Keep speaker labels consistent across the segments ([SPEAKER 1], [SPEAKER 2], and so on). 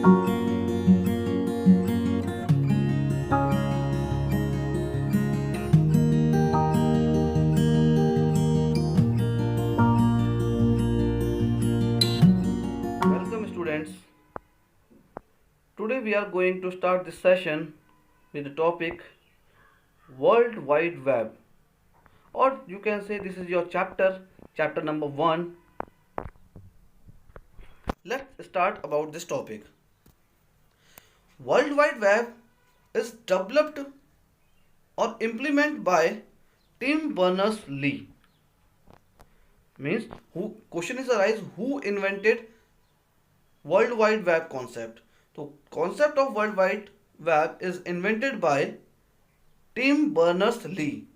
[SPEAKER 1] Welcome students. Today we are going to start this session with the topic World Wide Web, or you can say this is your chapter number 1. Let's start about this topic. World Wide Web is developed or implemented by Tim Berners-Lee. Means who question is arise who invented World Wide Web concept. So concept of World Wide Web is invented by Tim Berners-Lee,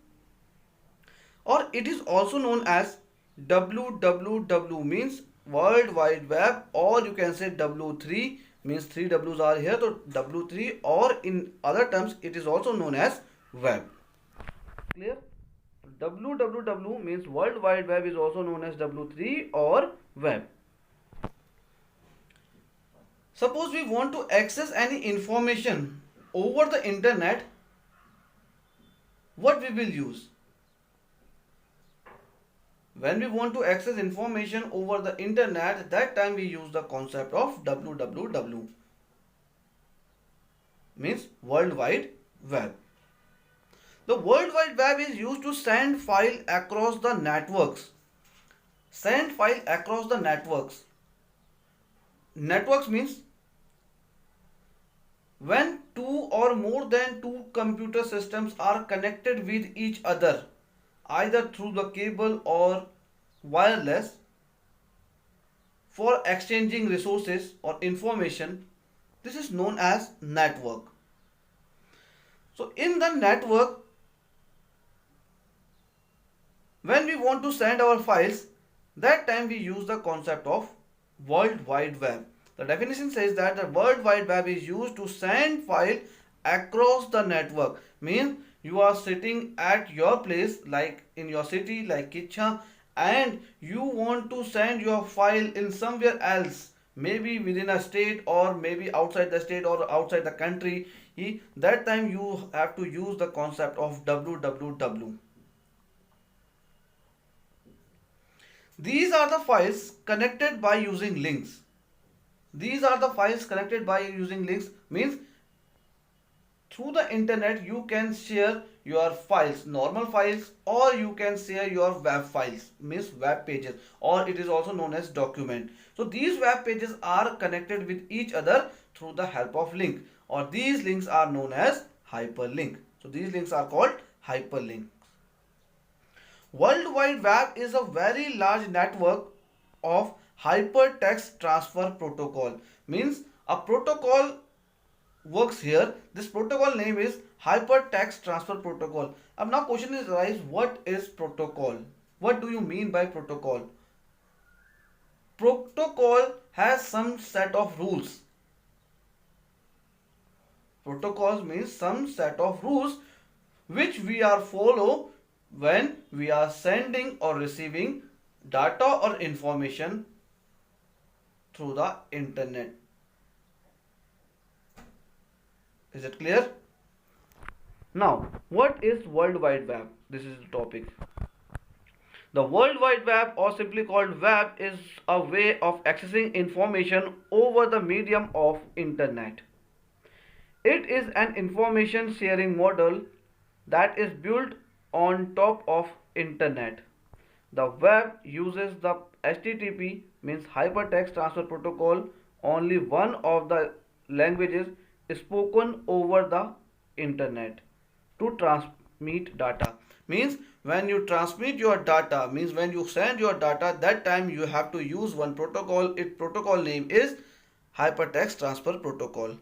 [SPEAKER 1] or it is also known as WWW, means World Wide Web, or you can say W3, means 3 W's are here, so W3, or in other terms it is also known as web. Clear? WWW means World Wide Web is also known as W3 or web. Suppose we want to access any information over the internet, what we will use? When we want to access information over the internet, that time we use the concept of WWW, means World Wide Web. The World Wide Web is used to send file across the networks. Send file across the networks. Networks means when two or more than two computer systems are connected with each other, either through the cable or wireless, for exchanging resources or information. This is known as network. So in the network, when we want to send our files, that time we use the concept of World Wide Web. The definition says that the World Wide Web is used to send file across the network. Means you are sitting at your place, like in your city, like Kitcha, and you want to send your file in somewhere else, maybe within a state or maybe outside the state or outside the country. That time you have to use the concept of WWW. These are the files connected by using links. These are the files connected by using links, means through the internet you can share your files, normal files, or you can share your web files, means web pages, or it is also known as document. So these web pages are connected with each other through the help of link, or these links are known as hyperlink. So these links are called hyperlinks. World Wide Web is a very large network of hypertext transfer protocol. Means a protocol works here. This protocol name is hypertext transfer protocol. Now question is arise, what is protocol? What do you mean by protocol? Protocol has some set of rules. Protocols means some set of rules which we are follow when we are sending or receiving data or information through the internet. Is it clear? Now, what is World Wide Web? This is the topic. The World Wide Web, or simply called web, is a way of accessing information over the medium of internet. It is an information sharing model that is built on top of internet. The web uses the HTTP, means hypertext transfer protocol, only one of the languages spoken over the internet, to transmit data. Means when you transmit your data, means when you send your data, that time you have to use one protocol. Its protocol name is hypertext transfer protocol.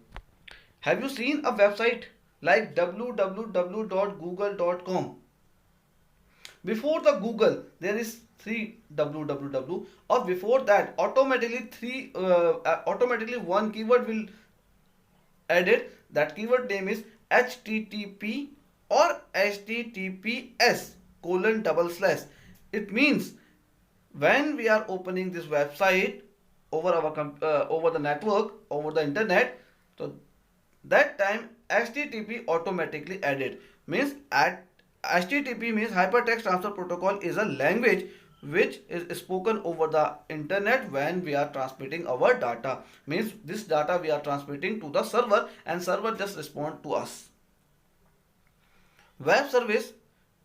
[SPEAKER 1] Have you seen a website like www.google.com? Before the Google, there is 3 www, or before that automatically one keyword will added. That keyword name is HTTP or HTTPS:/. It means when we are opening this website, over over the network, over the internet, so that time HTTP automatically added. Means at HTTP means hypertext transfer protocol is a language which is spoken over the internet when we are transmitting our data. Means this data we are transmitting to the server and server just respond to us. Web service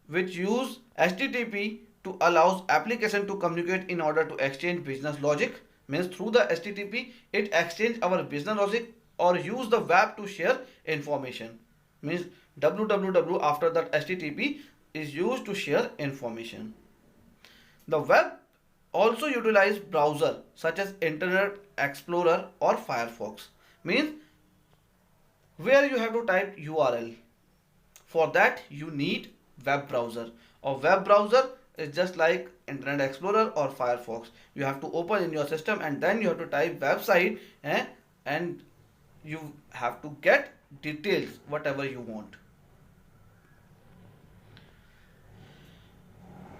[SPEAKER 1] which use HTTP to allows application to communicate in order to exchange business logic. Means through the HTTP it exchange our business logic or use the web to share information. Means www after that HTTP is used to share information. The web also utilize browser such as Internet Explorer or Firefox. Means where you have to type URL. For that you need web browser. A web browser is just like Internet Explorer or Firefox. You have to open in your system and then you have to type website, and you have to get details whatever you want.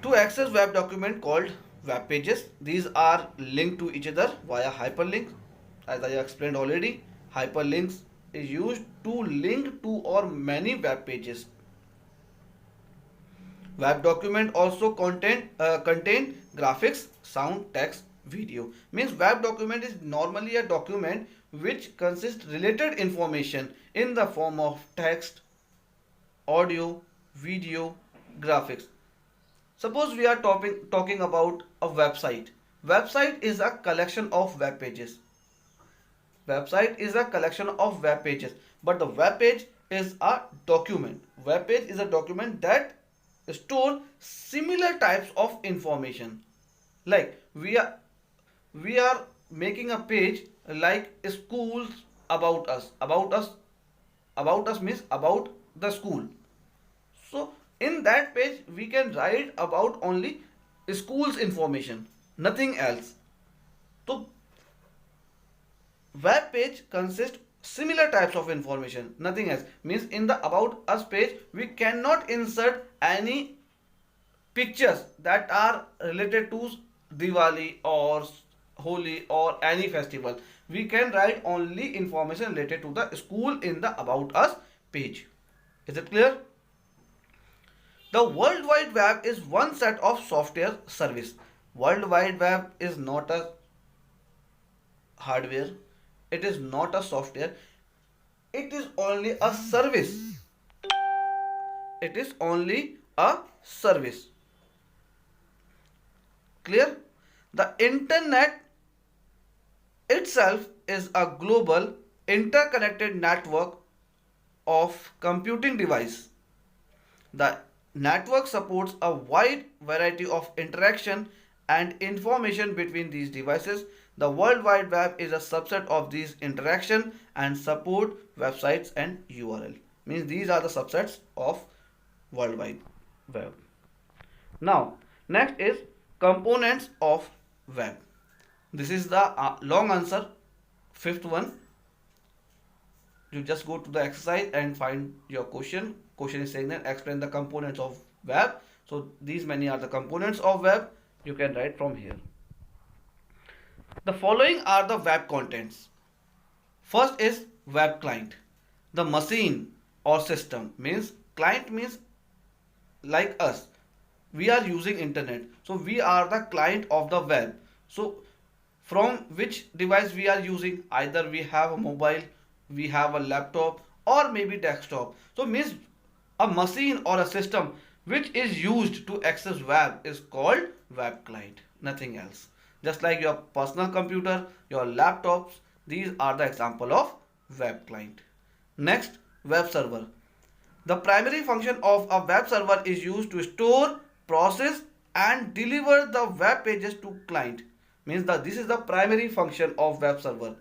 [SPEAKER 1] To access web document called web pages, these are linked to each other via hyperlinks. As I explained already, hyperlinks is used to link to or many web pages. Web document also contain graphics, sound, text, video. Means web document is normally a document which consists related information in the form of text, audio, video, graphics. Suppose we are talking about a website. Website is a collection of web pages. Website is a collection of web pages, but the web page is a document. Web page is a document that store similar types of information. Like we are making a page like schools about us. About us means about the school. So in that page we can write about only school's information, nothing else. So web page consists similar types of information, nothing else. Means in the about us page we cannot insert any pictures that are related to Diwali or Holi or any festival. We can write only information related to the school in the about us page. Is it clear? The World Wide Web is one set of software service. World Wide Web is not a hardware. It is not a software. It is only a service. It is only a service. Clear? The internet itself is a global interconnected network of computing devices. The network supports a wide variety of interaction and information between these devices. The World Wide Web is a subset of these interaction and support websites and URL. Means these are the subsets of World Wide Web. Now, next is components of web. This is the long answer, fifth one. You just go to the exercise and find your question. Question is saying that explain the components of web. So these many are the components of web. You can write from here. The following are the web contents. First is web client. The machine or system. Means client means like us. We are using internet. So we are the client of the web. So from which device we are using? Either we have a mobile, we have a laptop, or maybe desktop. So means a machine or a system which is used to access web is called web client, nothing else. Just like your personal computer, your laptops, these are the example of web client. Next, web server. The primary function of a web server is used to store, process and deliver the web pages to client. Means that this is the primary function of web server.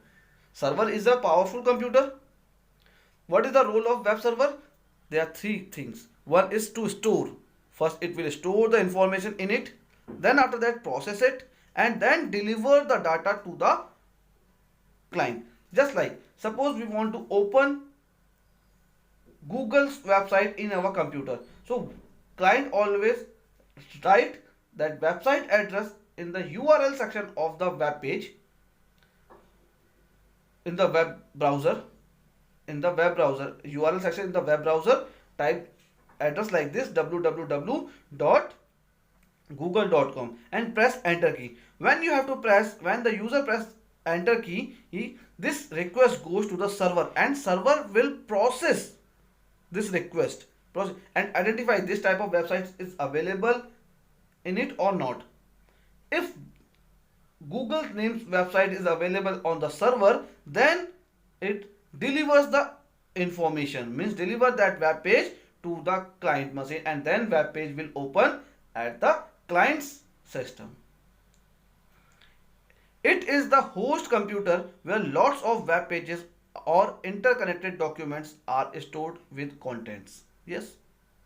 [SPEAKER 1] Server is a powerful computer. What is the role of web server? There are three things. One is to store. First it will store the information in it. Then after that process it and then deliver the data to the client. Just like suppose we want to open Google's website in our computer. So client always write that website address in the URL section of the web page in the web browser, URL section in the web browser, type address like this, www.google.com, and press enter key. When the user press enter key, this request goes to the server, and server will process this request and identify this type of website is available in it or not. If Google names website is available on the server, then it delivers the information, means deliver that web page to the client machine, and then web page will open at the client's system. It is the host computer where lots of web pages or interconnected documents are stored with contents. Yes,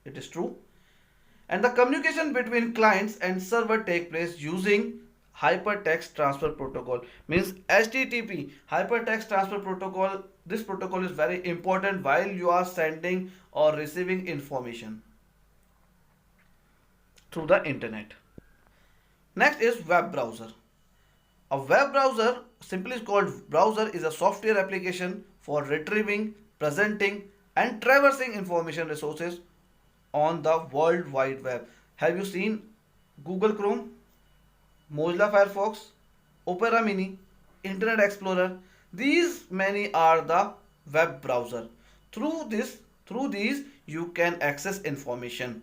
[SPEAKER 1] it is true. And the communication between clients and server take place using hypertext transfer protocol, means HTTP, hypertext transfer protocol. This protocol is very important while you are sending or receiving information through the internet. Next is web browser. A web browser, simply called browser, is a software application for retrieving, presenting, and traversing information resources on the World Wide Web. Have you seen Google Chrome, Mozilla Firefox, Opera Mini, Internet Explorer? These many are the web browser. Through these you can access information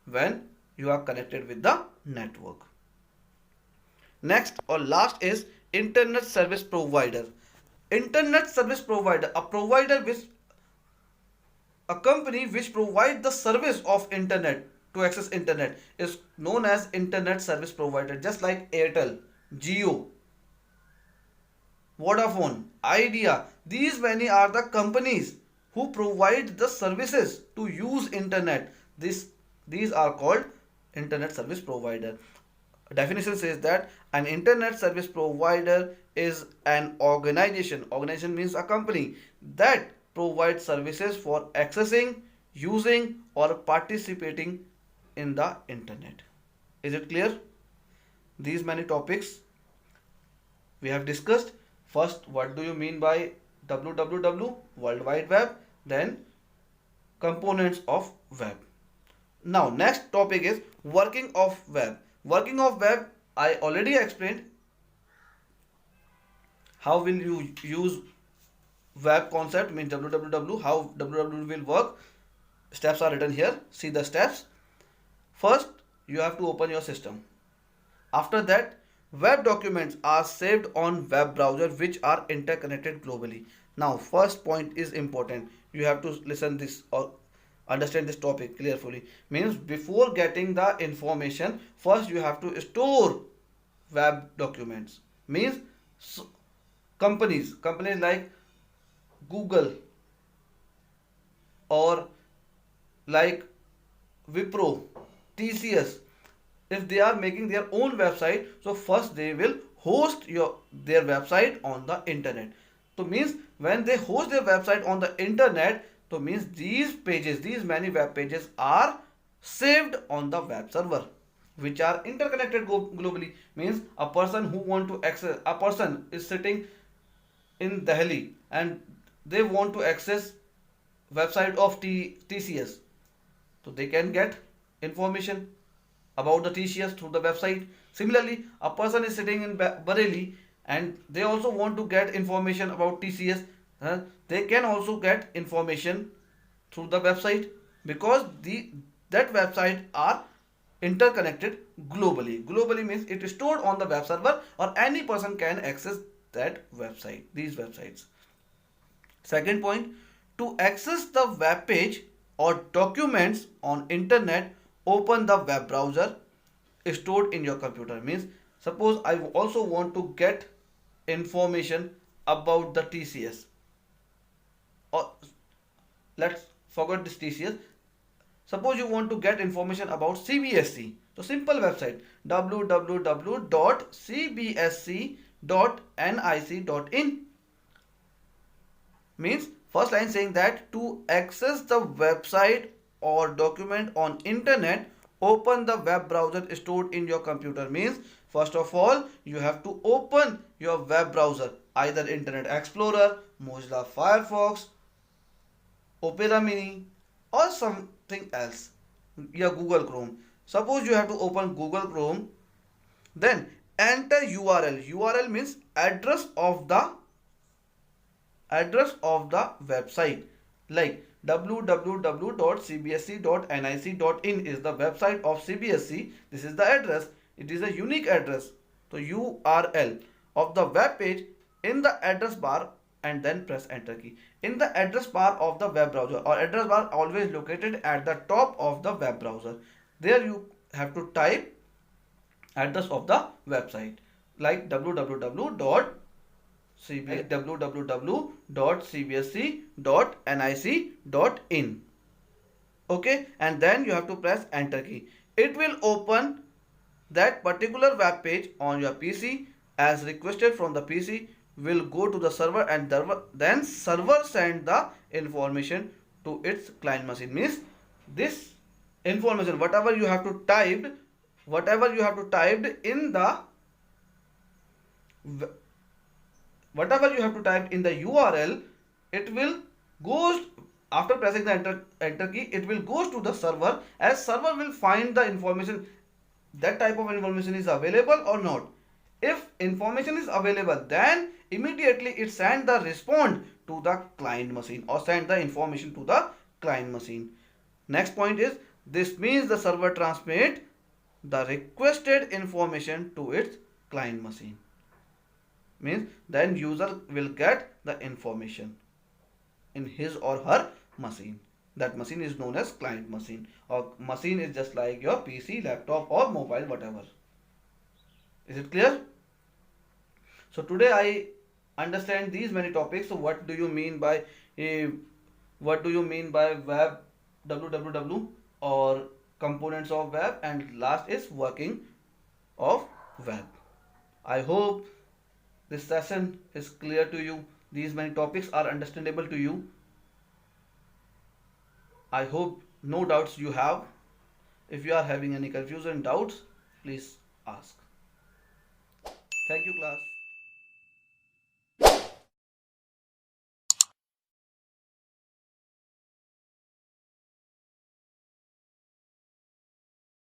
[SPEAKER 1] when you are connected with the network. Next or last is internet service provider. Internet service provider, a company which provides the service of internet to access internet, is known as internet service provider. Just like Airtel, Jio, Vodafone, Idea, these many are the companies who provide the services to use internet. These are called internet service provider. Definition says that an internet service provider is an organization means a company, that provides services for accessing, using, or participating in the internet. Is it clear? These many topics we have discussed. First, what do you mean by www, World Wide Web? Then components of web. Now next topic is working of web. Working of web, I already explained how will you use web concept, means www, how www will work. Steps are written here. See the steps. First, you have to open your system. After that, web documents are saved on web browser which are interconnected globally. Now first point is important. You have to listen this or understand this topic clearly. Means before getting the information, first you have to store web documents. Means companies like Google or like Wipro, TCS, if they are making their own website, so first they will host their website on the internet. So means when they host their website on the internet, so means these many web pages are saved on the web server, which are interconnected globally. Means a person who want to access, a person is sitting in Delhi and they want to access website of TCS, so they can get information about the TCS through the website. Similarly, a person is sitting in Bareilly and they also want to get information about TCS. They can also get information through the website, because that website are interconnected globally. Globally means it is stored on the web server, or any person can access that website, these websites. Second point, to access the web page or documents on internet, open the web browser stored in your computer. Means suppose I also want to get information about the TCS, or let's forget this TCS. Suppose you want to get information about CBSC. So simple website, www.cbsc.nic.in. Means first line saying that to access the website or document on internet, open the web browser stored in your computer. Means First of all, you have to open your web browser, either Internet Explorer, Mozilla Firefox, Opera Mini, or something else. Yeah, Google Chrome. Suppose you have to open Google Chrome, then enter URL. URL means address of the website, like www.cbsc.nic.in is the website of CBSE. This is the address. It is a unique address. So URL of the web page in the address bar, and then press enter key. In the address bar of the web browser, or address bar always located at the top of the web browser, there you have to type address of the website, like www.cbsc.nic.in. Okay, and then you have to press enter key. It will open that particular web page on your PC as requested from the PC, will go to the server, and then server send the information to its client machine. Means this information, whatever you have to typed in the URL, it will goes after pressing the enter key, it will goes to the server, as server will find the information, that type of information is available or not. If information is available, then immediately it send the response to the client machine, or send the information to the client machine. Next point is, this means the server transmit the requested information to its client machine. Means then user will get the information in his or her machine. That machine is known as client machine, or machine is just like your PC, laptop, or mobile, whatever. Is it clear? So today I understand these many topics. So what do you mean by web, www, or components of web, and last is working of web. I hope this session is clear to you. These many topics are understandable to you. I hope no doubts you have. If you are having any confusion, doubts, please ask. Thank you, class.